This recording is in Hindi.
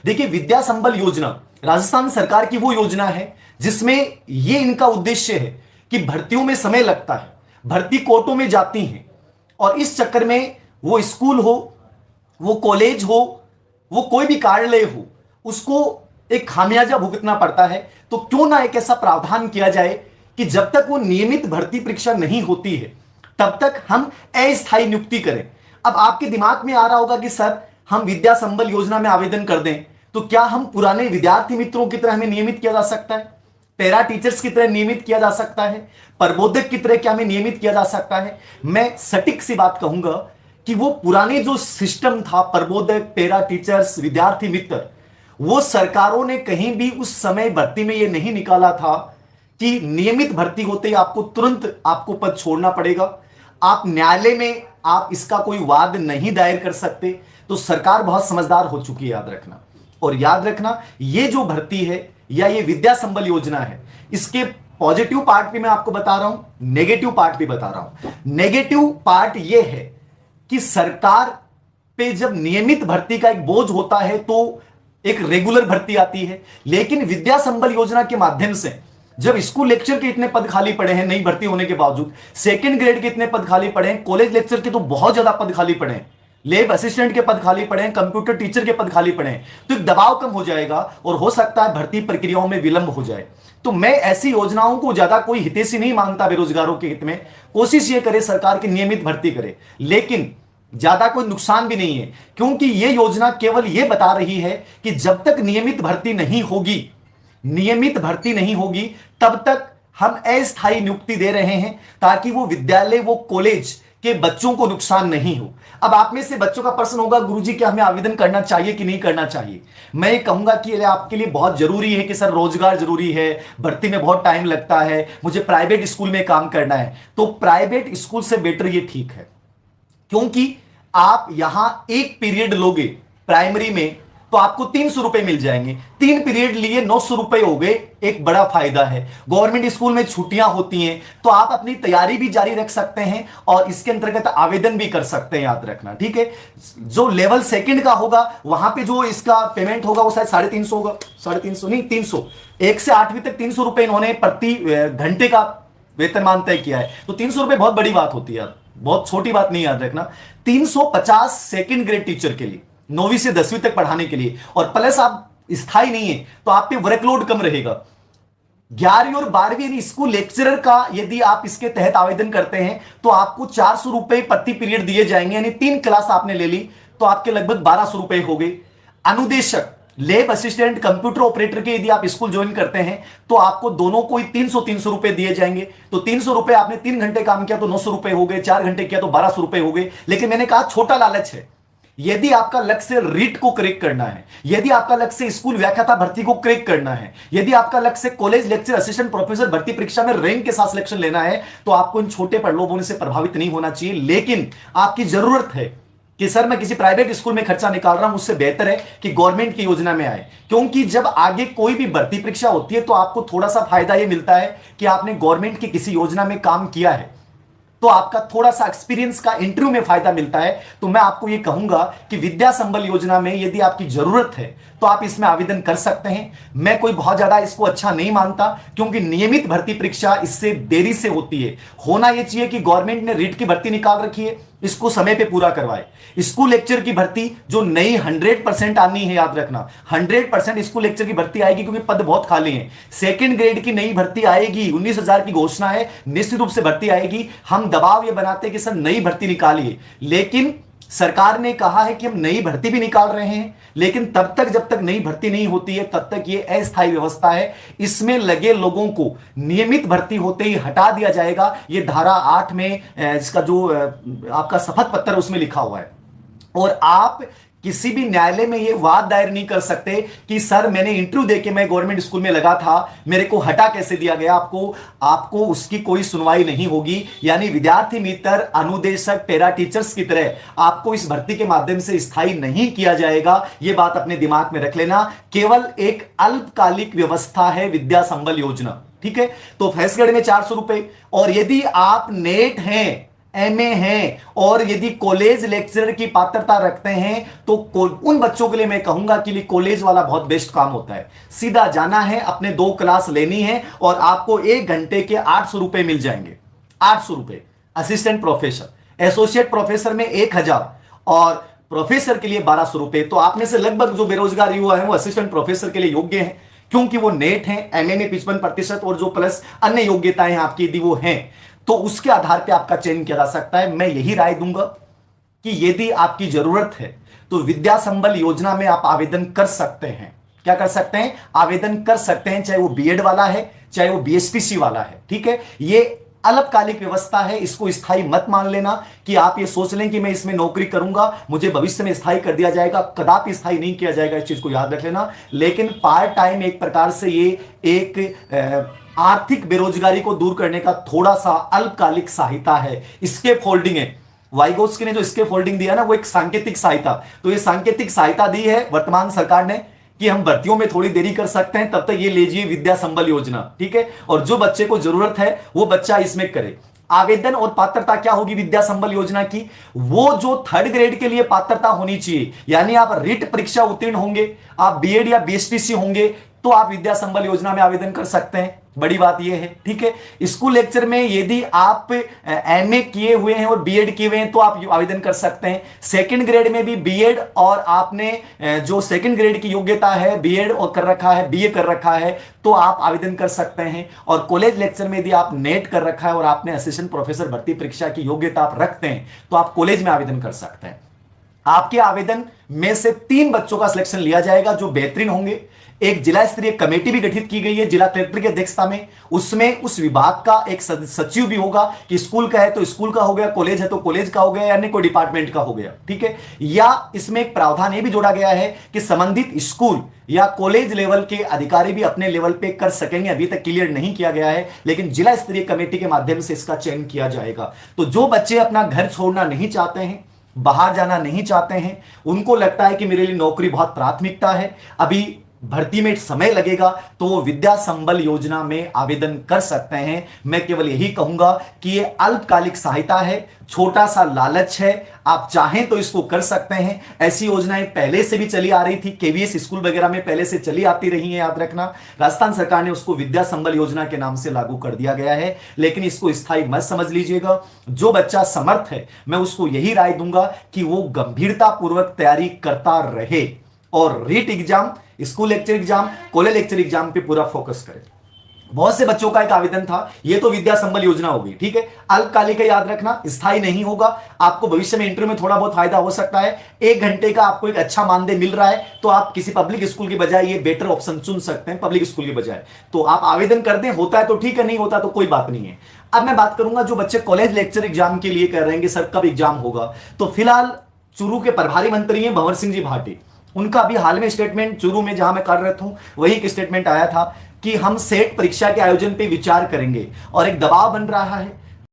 देखिए, विद्या संबल योजना राजस्थान सरकार की वो योजना है जिसमें ये इनका उद्देश्य है कि भर्तियों में समय लगता है, भर्ती कोर्टों में जाती हैं और इस चक्कर में वो स्कूल हो, वो कॉलेज हो, वो कोई भी कार्यालय हो, उसको एक खामियाजा भुगतना पड़ता है। तो क्यों ना एक ऐसा प्रावधान किया जाए कि जब तक वो नियमित भर्ती परीक्षा नहीं होती है तब तक हम अस्थायी नियुक्ति करें। अब आपके दिमाग में आ रहा होगा कि सर, हम विद्या संबल योजना में आवेदन कर दें तो क्या हम पुराने विद्यार्थी मित्रों की तरह हमें नियमित किया जा सकता है, पैरा टीचर्स की तरह नियमित किया जा सकता है, प्रबोधक की तरह क्या हमें नियमित किया जा सकता है? मैं सटीक सी बात कहूंगा कि वो पुराने जो सिस्टम था, प्रबोधक, पैरा टीचर्स, विद्यार्थी मित्र, वो सरकारों ने कहीं भी उस समय भर्ती में ये नहीं निकाला था कि नियमित भर्ती होते ही आपको तुरंत आपको पद छोड़ना पड़ेगा, आप न्यायालय में आप इसका कोई वाद नहीं दायर कर सकते। तो सरकार बहुत समझदार हो चुकी है, याद रखना। और याद रखना, ये जो भर्ती है या ये विद्या संबल योजना है, इसके पॉजिटिव पार्ट भी मैं आपको बता रहा हूं, नेगेटिव पार्ट भी बता रहा हूं। नेगेटिव पार्ट ये है कि सरकार पे जब नियमित भर्ती का एक बोझ होता है तो एक रेगुलर भर्ती आती है, लेकिन विद्या संबल योजना के माध्यम से जब स्कूल लेक्चर के इतने पद खाली पड़े हैं नई भर्ती होने के बावजूद, सेकंड ग्रेड के इतने पद खाली पड़े हैं, कॉलेज लेक्चर के तो बहुत ज्यादा पद खाली पड़े हैं, लैब असिस्टेंट के पद खाली पड़े हैं, कंप्यूटर टीचर के पद खाली पड़े हैं, तो एक दबाव कम हो जाएगा और हो सकता है भर्ती प्रक्रियाओं में विलंब हो जाए। तो मैं ऐसी योजनाओं को ज्यादा कोई हितैषी नहीं मानता बेरोजगारों के हित में। कोशिश ये करे सरकार की नियमित भर्ती करे, लेकिन ज्यादा कोई नुकसान भी नहीं है, क्योंकि यह योजना केवल यह बता रही है कि जब तक नियमित भर्ती नहीं होगी, नियमित भर्ती नहीं होगी, तब तक हम अस्थायी नियुक्ति दे रहे हैं ताकि वो विद्यालय, वो कॉलेज के बच्चों को नुकसान नहीं हो। अब आप में से बच्चों का प्रश्न होगा, गुरुजी क्या हमें आवेदन करना चाहिए कि नहीं करना चाहिए? मैं ये कहूंगा कि आपके लिए बहुत जरूरी है कि सर रोजगार जरूरी है, भर्ती में बहुत टाइम लगता है, मुझे प्राइवेट स्कूल में काम करना है, तो प्राइवेट स्कूल से बेटर ये ठीक है, क्योंकि आप यहां एक पीरियड लोगे प्राइमरी में तो आपको 300 रुपए मिल जाएंगे, 3 पीरियड लिए 900 रुपए हो गए, एक बड़ा फायदा है। गवर्नमेंट स्कूल में छुट्टियां होती हैं तो आप अपनी तैयारी भी जारी रख सकते हैं और इसके अंतर्गत आवेदन भी कर सकते हैं, याद रखना, ठीक है। जो लेवल सेकंड का होगा वहां पे जो इसका पेमेंट होगा वो शायद 350 होगा, 350 नहीं 300, 1 से 8वीं तक 300 रुपए इन्होंने प्रति घंटे का वेतनमान तय किया है। तो 300 रुपए बहुत बड़ी बात होती है, बहुत छोटी बात नहीं, याद रखना। 350 सेकंड ग्रेड टीचर के लिए, 9वीं से 10वीं तक पढ़ाने के लिए, और प्लस आप स्थायी नहीं है तो आप पे वर्कलोड कम रहेगा। 11वीं और 12वीं यानी स्कूल लेक्चरर का यदि आप इसके तहत आवेदन करते हैं तो आपको 400 रुपए प्रति पीरियड दिए जाएंगे, यानी 3 क्लास आपने ले ली तो आपके लगभग 1200 रुपए हो गए। अनुदेशक, लैब असिस्टेंट, कंप्यूटर ऑपरेटर के यदि आप स्कूल ज्वाइन करते हैं तो आपको दोनों को 300 रुपए दिए जाएंगे। तो 300 रुपए आपने 3 घंटे काम किया तो 900 रुपए हो गए, 4 घंटे किया तो 1200 रुपए हो गए। लेकिन मैंने कहा छोटा लालच है, यदि आपका लक्ष्य रीट को क्रैक करना है, यदि आपका लक्ष्य स्कूल व्याख्याता भर्ती को क्रैक करना है, यदि आपका लक्ष्य कॉलेज लेक्चर असिस्टेंट प्रोफेसर भर्ती परीक्षा में रैंक के साथ सिलेक्शन लेना है, तो आपको इन छोटे प्रलोभनों से प्रभावित नहीं होना चाहिए। लेकिन आपकी जरूरत है कि सर मैं किसी प्राइवेट स्कूल में खर्चा निकाल रहा हूं, उससे बेहतर है कि गवर्नमेंट की योजना में आए, क्योंकि जब आगे कोई भी भर्ती परीक्षा होती है तो आपको थोड़ा सा फायदा यह मिलता है कि आपने गवर्नमेंट की किसी योजना में काम किया है, तो आपका थोड़ा सा एक्सपीरियंस का इंटरव्यू में फायदा मिलता है। तो मैं आपको यह कहूंगा कि विद्या संबल योजना में यदि आपकी जरूरत है तो आप इसमें आवेदन कर सकते हैं। मैं कोई बहुत ज्यादा इसको अच्छा नहीं मानता, क्योंकि नियमित भर्ती परीक्षा इससे देरी से होती है। होना यह चाहिए कि गवर्नमेंट ने रीट की भर्ती निकाल रखी है, इसको समय पे पूरा करवाए। स्कूल लेक्चर की भर्ती जो नई 100% आनी है, याद रखना 100% स्कूल लेक्चर की भर्ती आएगी, क्योंकि पद बहुत खाली हैं। सेकंड ग्रेड की नई भर्ती आएगी, 19,000 की घोषणा है, निश्चित रूप से भर्ती आएगी। हम दबाव ये बनाते कि सर नई भर्ती निकालिए, लेकिन सरकार ने कहा है कि हम नई भर्ती भी निकाल रहे हैं, लेकिन तब तक जब तक नई भर्ती नहीं होती है तब तक ये अस्थायी व्यवस्था है। इसमें लगे लोगों को नियमित भर्ती होते ही हटा दिया जाएगा। ये धारा 8 में इसका जो आपका शपथ पत्र उसमें लिखा हुआ है। और आप किसी भी न्यायालय में यह वाद दायर नहीं कर सकते कि सर मैंने इंटरव्यू देके मैं गवर्नमेंट स्कूल में लगा था, मेरे को हटा कैसे दिया गया। आपको उसकी कोई सुनवाई नहीं होगी। यानी विद्यार्थी मित्र, अनुदेशक, पैरा टीचर्स की तरह आपको इस भर्ती के माध्यम से स्थायी नहीं किया जाएगा। यह बात अपने दिमाग में रख लेना। केवल एक अल्पकालिक व्यवस्था है विद्या संबल योजना, ठीक है। तो फैसगढ़ में 400 रुपए, और यदि आप नेट हैं, एमए हैं और यदि कॉलेज लेक्चरर की पात्रता रखते हैं तो उन बच्चों के लिए मैं कहूंगा कि कॉलेज वाला बहुत बेस्ट काम होता है। सीधा जाना है, अपने 2 क्लास लेनी है और आपको 1 घंटे के 800 रुपए मिल जाएंगे। 800 रुपए असिस्टेंट प्रोफेसर, एसोसिएट प्रोफेसर में 1000 और प्रोफेसर के लिए 1200 रुपए। तो आप में से लगभग जो बेरोजगार युवा है वो असिस्टेंट प्रोफेसर के लिए योग्य हैं, क्योंकि वो नेट है, एमए में 55% और जो प्लस अन्य योग्यताएं आपकी यदि वो हैं तो उसके आधार पर आपका चयन किया जा सकता है। मैं यही राय दूंगा कि यदि आपकी जरूरत है तो विद्या संबल योजना में आप आवेदन कर सकते हैं। क्या कर सकते हैं? आवेदन कर सकते हैं, चाहे वो बीएड वाला है चाहे वो बीएसटीसी वाला है। ठीक है, ये अल्पकालिक व्यवस्था है, इसको स्थायी मत मान लेना कि आप ये सोच लें कि मैं इसमें नौकरी करूंगा मुझे भविष्य में स्थायी कर दिया जाएगा। कदापि स्थायी नहीं किया जाएगा, इस चीज को याद रख लेना। लेकिन पार्ट टाइम एक प्रकार से ये एक आर्थिक बेरोजगारी को दूर करने का थोड़ा सा अल्पकालिक सहायता है। स्केप होल्डिंग है, वाइगोत्स्की ने जो स्केप होल्डिंग दिया ना वो एक सांकेतिक सहायता, तो ये सांकेतिक सहायता दी है वर्तमान सरकार ने कि हम भर्तियों में थोड़ी देरी कर सकते हैं, तब तक ये लीजिए विद्या संबल योजना। ठीक है, और जो बच्चे को जरूरत है वो बच्चा इसमें करे। आवेदन और पात्रता क्या होगी विद्या संबल योजना की? वो जो 3rd ग्रेड के लिए पात्रता होनी चाहिए, यानी आप रिट परीक्षा उत्तीर्ण होंगे, आप बीएड या बीएसटीसी होंगे तो आप विद्या संबल योजना में आवेदन कर सकते हैं। बड़ी बात यह है। ठीक है, स्कूल लेक्चर में यदि आप एमए किए हुए हैं और बीएड किए हुए हैं तो आप आवेदन कर सकते हैं। 2nd ग्रेड में भी बीएड और आपने जो 2nd ग्रेड की योग्यता है बीएड और कर रखा है, बीए कर रखा है तो आप आवेदन कर सकते हैं। और कॉलेज लेक्चर में यदि आप नेट कर रखा है और आपने असिस्टेंट प्रोफेसर भर्ती परीक्षा की योग्यता आप रखते हैं तो आप कॉलेज में आवेदन कर सकते हैं। आपके आवेदन में से 3 बच्चों का सिलेक्शन लिया जाएगा जो बेहतरीन होंगे। एक जिला स्तरीय कमेटी भी गठित की गई है जिला कलेक्टर की अध्यक्षता में, उसमें उस विभाग का एक सचिव भी होगा कि स्कूल का है तो स्कूल का हो गया, कॉलेज है तो कॉलेज का हो गया, यानी कोई डिपार्टमेंट का हो गया। ठीक है, या इसमें एक प्रावधान यह भी जोड़ा गया है कि संबंधित स्कूल या कॉलेज लेवल के अधिकारी भी अपने लेवल पे कर सकेंगे। अभी तक क्लियर नहीं किया गया है, लेकिन जिला स्तरीय कमेटी के माध्यम से इसका चयन किया जाएगा। तो जो बच्चे अपना घर छोड़ना नहीं चाहते हैं, बाहर जाना नहीं चाहते हैं, उनको लगता है कि मेरे लिए नौकरी बहुत प्राथमिकता है, अभी भर्ती में समय लगेगा, तो वो विद्या संबल योजना में आवेदन कर सकते हैं। मैं केवल यही कहूंगा कि ये अल्पकालिक सहायता है, छोटा सा लालच है, आप चाहें तो इसको कर सकते हैं। ऐसी योजनाएं पहले से भी चली आ रही थी, केवीएस स्कूल वगैरह में पहले से चली आती रही है, याद रखना। राजस्थान सरकार ने उसको विद्या संबल योजना के नाम से लागू कर दिया गया है, लेकिन इसको स्थायी मत समझ लीजिएगा। जो बच्चा समर्थ है मैं उसको यही राय दूंगा कि वो गंभीरता पूर्वक तैयारी करता रहे और REET exam, school lecture exam, college lecture exam पे पूरा फोकस करें। बहुत से बच्चों का एक आवेदन था, ये तो विद्या संबल योजना होगी। ठीक है, अल्पकालिक है, याद रखना, स्थायी नहीं होगा। आपको भविष्य में इंटरव्यू में थोड़ा बहुत फायदा हो सकता है। 1 घंटे का आपको एक अच्छा मानदेय मिल रहा है तो आप किसी पब्लिक स्कूल के बजाय ये बेटर ऑप्शन चुन सकते हैं, पब्लिक स्कूल के बजाय। तो आप आवेदन कर दें, होता है तो ठीक है, नहीं होता तो कोई बात नहीं है। अब मैं बात करूंगा जो बच्चे कॉलेज लेक्चर एग्जाम के लिए कह रहे हैं कि सर कब एग्जाम होगा, तो फिलहाल चूरू के प्रभारी मंत्री हैं भंवर सिंह जी भाटी, उनका अभी हाल में स्टेटमेंट चूरू में जहां मैं कार्यरत हूं वही एक स्टेटमेंट आया था कि हम सेट परीक्षा के आयोजन पे विचार करेंगे और एक दबाव बन रहा है